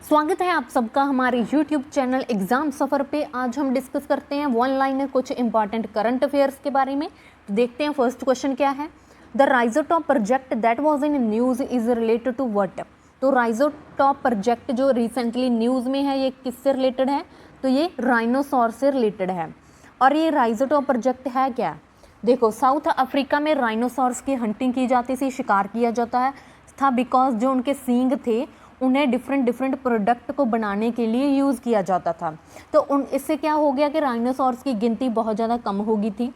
स्वागत है आप सबका हमारे YouTube चैनल एग्ज़ाम सफ़र पे। आज हम डिस्कस करते हैं वन लाइनर कुछ इंपॉर्टेंट करंट अफेयर्स के बारे में। तो देखते हैं फर्स्ट क्वेश्चन क्या है। द राइजोटॉप project that was in news is related to what. तो राइजोटॉप प्रोजेक्ट जो रिसेंटली न्यूज़ में है ये किससे रिलेटेड है? तो ये राइनोसॉर से रिलेटेड है। और ये राइजोटॉप प्रोजेक्ट है क्या? देखो, साउथ अफ्रीका में राइनोसॉर्स की हंटिंग की जाती थी, शिकार किया जाता है था बिकॉज जो उनके सींग थे उन्हें डिफरेंट प्रोडक्ट को बनाने के लिए यूज़ किया जाता था। तो इससे क्या हो गया कि राइनोसॉर्स की गिनती बहुत ज़्यादा कम हो गई थी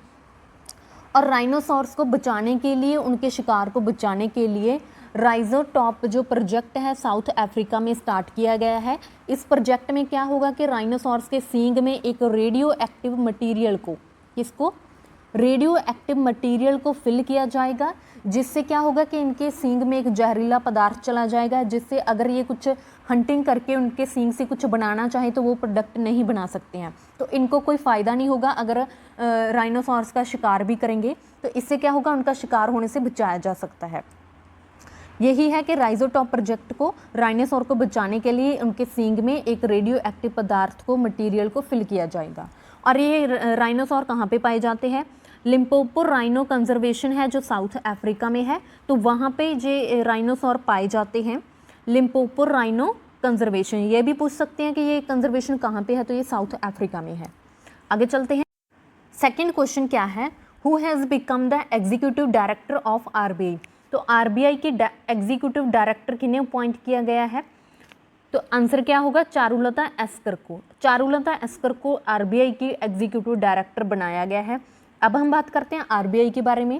और राइनोसॉर्स को बचाने के लिए, उनके शिकार को बचाने के लिए राइजोटॉप जो प्रोजेक्ट है साउथ अफ्रीका में स्टार्ट किया गया है। इस प्रोजेक्ट में क्या होगा कि राइनोसॉर्स के सींग में एक रेडियो एक्टिव मटीरियल को फिल किया जाएगा, जिससे क्या होगा कि इनके सींग में एक जहरीला पदार्थ चला जाएगा, जिससे अगर ये कुछ हंटिंग करके उनके सींग से कुछ बनाना चाहे तो वो प्रोडक्ट नहीं बना सकते हैं। तो इनको कोई फ़ायदा नहीं होगा अगर राइनोसॉर्स का शिकार भी करेंगे, तो इससे क्या होगा, उनका शिकार होने से बचाया जा सकता है। यही है कि राइजोटॉप प्रोजेक्ट को राइनोसॉर को बचाने के लिए उनके सींग में एक रेडियो एक्टिव पदार्थ को, मटीरियल को फिल किया जाएगा। और ये राइनोसॉर कहाँ पे पाए जाते हैं? लिम्पोपो राइनो कंजर्वेशन है जो साउथ अफ्रीका में है, तो वहाँ पे ये राइनोसॉर पाए जाते हैं। लिम्पोपो राइनो कंजर्वेशन, ये भी पूछ सकते हैं कि ये कंजर्वेशन कहाँ पे है, तो ये साउथ अफ्रीका में है। आगे चलते हैं। सेकंड क्वेश्चन क्या है? Who has become the executive director of RBI. तो आरबीआई के एग्जीक्यूटिव डायरेक्टर किन्हें अपॉइंट किया गया है? तो आंसर क्या होगा? चारुलता एस्कर को। चारुलता एस्कर को आरबीआई की एग्जीक्यूटिव डायरेक्टर बनाया गया है। अब हम बात करते हैं आरबीआई के बारे में।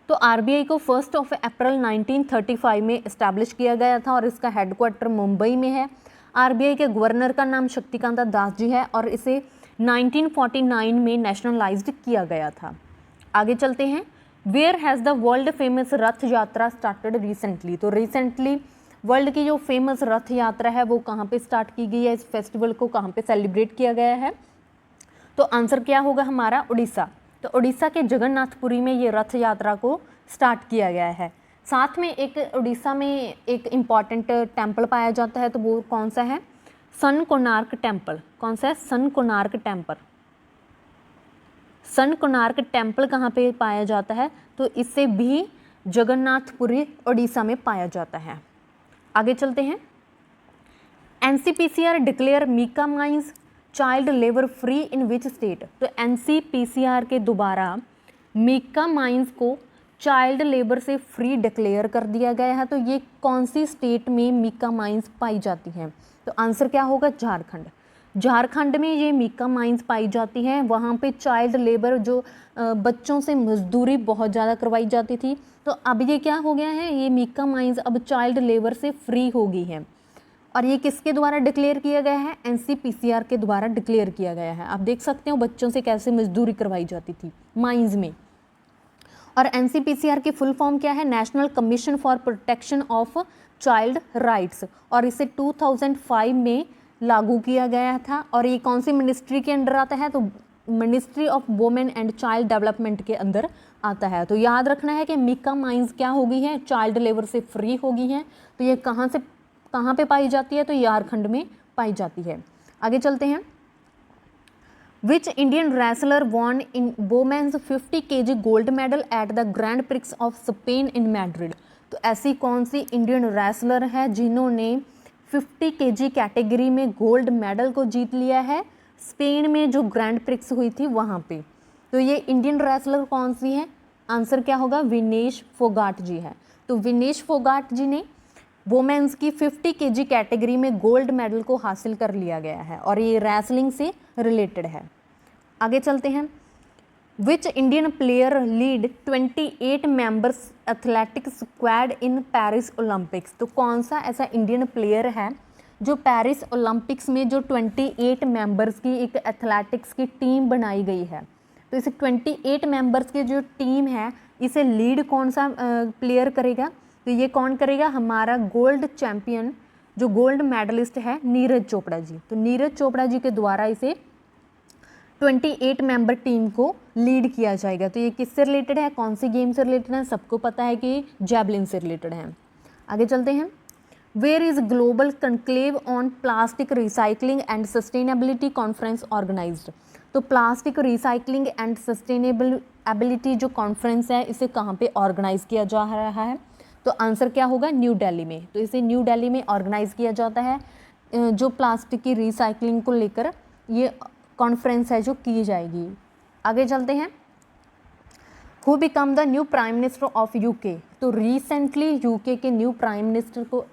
तो आरबीआई को 1 अप्रैल 1935 में इस्टेब्लिश किया गया था और इसका हेडक्वार्टर मुंबई में है। आरबीआई के गवर्नर का नाम शक्तिकांता दास जी है और इसे 1949 में नेशनलाइज्ड किया गया था। आगे चलते हैं। Where has the world famous Rath Yatra started recently. तो रिसेंटली वर्ल्ड की जो फेमस रथ यात्रा है वो कहाँ पे स्टार्ट की गई है? इस फेस्टिवल को कहाँ पे सेलिब्रेट किया गया है? तो आंसर क्या होगा हमारा? उड़ीसा। तो उड़ीसा के जगन्नाथपुरी में ये रथ यात्रा को स्टार्ट किया गया है। साथ में एक उड़ीसा में एक इम्पॉर्टेंट टेम्पल पाया जाता है, तो वो कौन सा है? सन कोणार्क टेम्पल। कौन सा है? सन कोणार्क टेम्पल। सन कोणार्क टेम्पल कहाँ पे पाया जाता है? तो इससे भी जगन्नाथपुरी उड़ीसा में पाया जाता है। आगे चलते हैं। NCPCR declare mica mines child labour free in which state. तो एनसीपीसीआर के दोबारा मीका माइंस को चाइल्ड लेबर से फ्री डिक्लेयर कर दिया गया है। तो ये कौन सी स्टेट में मीका माइंस पाई जाती हैं? तो आंसर क्या होगा? झारखंड। झारखंड में ये मीका माइंस पाई जाती हैं। वहाँ पे चाइल्ड लेबर, जो बच्चों से मजदूरी बहुत ज़्यादा करवाई जाती थी, तो अब ये क्या हो गया है, ये मीका माइंस अब चाइल्ड लेबर से फ्री हो गई है। और ये किसके द्वारा डिक्लेयर किया गया है? एनसीपीसीआर के द्वारा डिक्लेयर किया गया है। आप देख सकते हो बच्चों से कैसे मजदूरी करवाई जाती थी माइंस में। और एनसीपीसीआर की फुल फॉर्म क्या है? National commission for protection of child rights. और इसे 2005 में लागू किया गया था। और ये कौन सी मिनिस्ट्री के अंडर आता है? तो ministry of women and child development के अंदर आता है। तो याद रखना है कि मीका माइंस क्या हो गई है? चाइल्ड लेबर से फ्री हो गई हैं। तो ये कहाँ पे पाई जाती है? तो झारखंड में पाई जाती है। आगे चलते हैं। Which Indian wrestler von in women's 50 kg gold medal at the grand prix of Spain in Madrid. तो ऐसी कौन सी इंडियन रेसलर है जिन्होंने 50 kg कैटेगरी में गोल्ड मेडल को जीत लिया है स्पेन में जो ग्रैंड प्रिक्स हुई थी वहाँ पे? तो ये इंडियन रेसलर कौन सी है? आंसर क्या होगा? विनेश फोगाट जी है। तो विनेश फोगाट जी ने वोमेन्स की 50 kg कैटेगरी में गोल्ड मेडल को हासिल कर लिया गया है और ये रेसलिंग से रिलेटेड है। आगे चलते हैं। Which Indian player lead 28 members athletic squad in Paris Olympics. तो कौन सा ऐसा इंडियन प्लेयर है जो पेरिस ओलंपिक्स में जो 28 मेंबर्स की एक एथलेटिक्स की टीम बनाई गई है? तो इसे 28 मेंबर्स की जो टीम है इसे लीड कौन सा प्लेयर करेगा? तो ये कौन करेगा? हमारा गोल्ड चैम्पियन, जो गोल्ड मेडलिस्ट है, नीरज चोपड़ा जी। तो नीरज चोपड़ा जी के द्वारा इसे 28 मेंबर टीम को लीड किया जाएगा। तो ये किससे रिलेटेड है? कौन सी गेम से रिलेटेड है? सबको पता है कि जैवलिन से रिलेटेड है। आगे चलते हैं। Where is global conclave on plastic recycling and sustainability conference organised. तो प्लास्टिक रिसाइकलिंग एंड सस्टेनेबिलिटी जो कॉन्फ्रेंस है इसे कहाँ पे ऑर्गेनाइज किया जा रहा है? तो आंसर क्या होगा? न्यू दिल्ली में। तो इसे न्यू दिल्ली में ऑर्गेनाइज किया जाता है। जो प्लास्टिक की रिसाइकलिंग को लेकर ये कॉन्फ्रेंस है जो की जाएगी। आगे चलते हैं। Who become the new prime minister of UK. तो रिसेंटली यूके के न्यू प्राइम मिनिस्टर को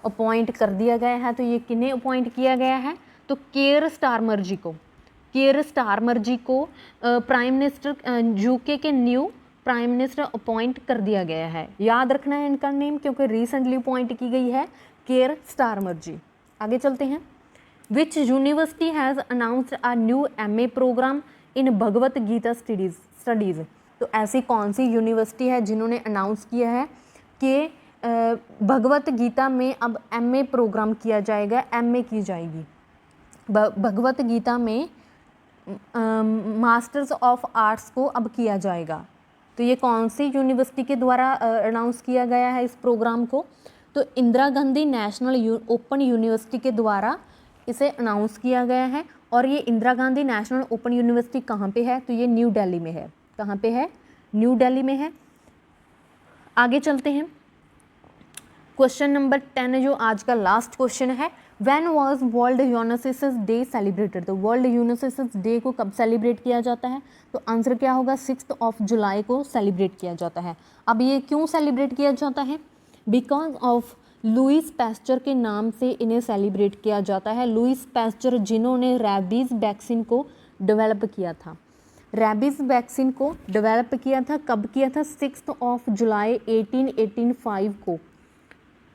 अपॉइंट कर दिया गया है। तो ये किन्हें अपॉइंट किया गया है? तो केयर स्टारमर जी को, केयर स्टारमर जी को प्राइम मिनिस्टर यूके के न्यू प्राइम मिनिस्टर अपॉइंट कर दिया गया है। याद रखना है इनका नेम क्योंकि रिसेंटली अपॉइंट की गई है केयर स्टारमर जी। आगे चलते हैं। Which university has announced a new MA programme in Bhagavad Gita studies. तो ऐसी कौन सी यूनिवर्सिटी है जिन्होंने अनाउंस किया है कि भगवत गीता में अब MA प्रोग्राम किया जाएगा, MA की जाएगी। भगवत गीता में मास्टर्स ऑफ आर्ट्स को अब किया जाएगा। तो ये कौन सी यूनिवर्सिटी के द्वारा अनाउंस किया गया है इस प्रोग्राम को? तो Indira Gandhi national open university के द्वारा इसे अनाउंस किया गया है। और ये Indira Gandhi national open university कहाँ पे है? तो ये न्यू दिल्ली में है। कहाँ पे है? न्यू दिल्ली में है। आगे चलते हैं। क्वेश्चन नंबर 10 जो आज का लास्ट क्वेश्चन है, when was world unisex day celebrated. तो वर्ल्ड यूनिसेक्स डे को कब सेलिब्रेट किया जाता है? तो आंसर क्या होगा? 6 जुलाई को सेलिब्रेट किया जाता है। अब ये क्यों सेलिब्रेट किया जाता है? बिकॉज ऑफ लुईस पैस्चर के नाम से इन्हें सेलिब्रेट किया जाता है। लुईस पैस्चर जिन्होंने रैबीज़ वैक्सीन को डेवलप किया था। रैबीज़ वैक्सीन को डेवलप किया था, कब किया था? 6 जुलाई 1885 को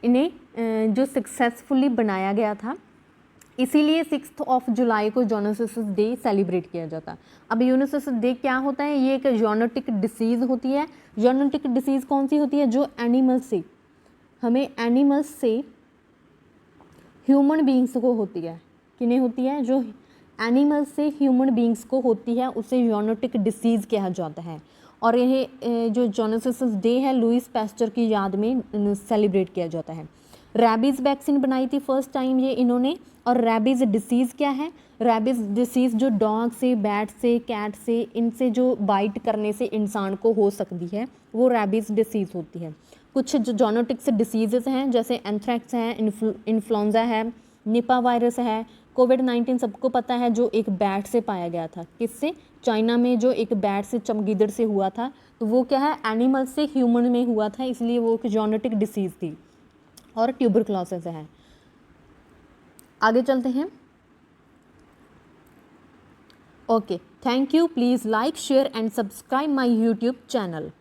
इन्हें जो सक्सेसफुली बनाया गया था, इसीलिए 6 जुलाई को यूनिसेक्स डे सेलिब्रेट किया जाता है। अब यूनिसेक्स डे क्या होता है? ये एक जूनोटिक डिसीज़ होती है। जूनोटिक डिसीज़ कौन सी होती है? जो एनिमल से, हमें एनिमल्स से ह्यूमन बींग्स को होती है। किन्हें होती है? जो एनिमल से ह्यूमन बींग्स को होती है उसे जूनोटिक डिसीज़ कहा जाता है। और यह जो यूनिसेक्स डे है लुईस पैस्चर की याद में सेलिब्रेट किया जाता है। रैबीज़ वैक्सीन बनाई थी फर्स्ट टाइम ये इन्होंने। और रैबीज़ डिसीज़ क्या है? रैबीज़ डिसीज़ जो डॉग से, बैट से, कैट से, इनसे जो बाइट करने से इंसान को हो सकती है वो रैबीज़ डिसीज़ होती है। कुछ जो जूनोटिक्स डिसीज़ेस हैं जैसे एंथ्रैक्स है, इन्फ्लुएंजा है, निपा वायरस है, कोविड-19 सबको पता है जो एक बैट से पाया गया था। किससे? चाइना में जो एक बैट से, चमगीदड़ से हुआ था। तो वो क्या है? एनिमल से ह्यूमन में हुआ था, इसलिए वो एक जूनोटिक डिसीज़ थी। और ट्यूबरक्लोसिस है। आगे चलते हैं। Okay, thank you. Please like, share and subscribe my YouTube channel.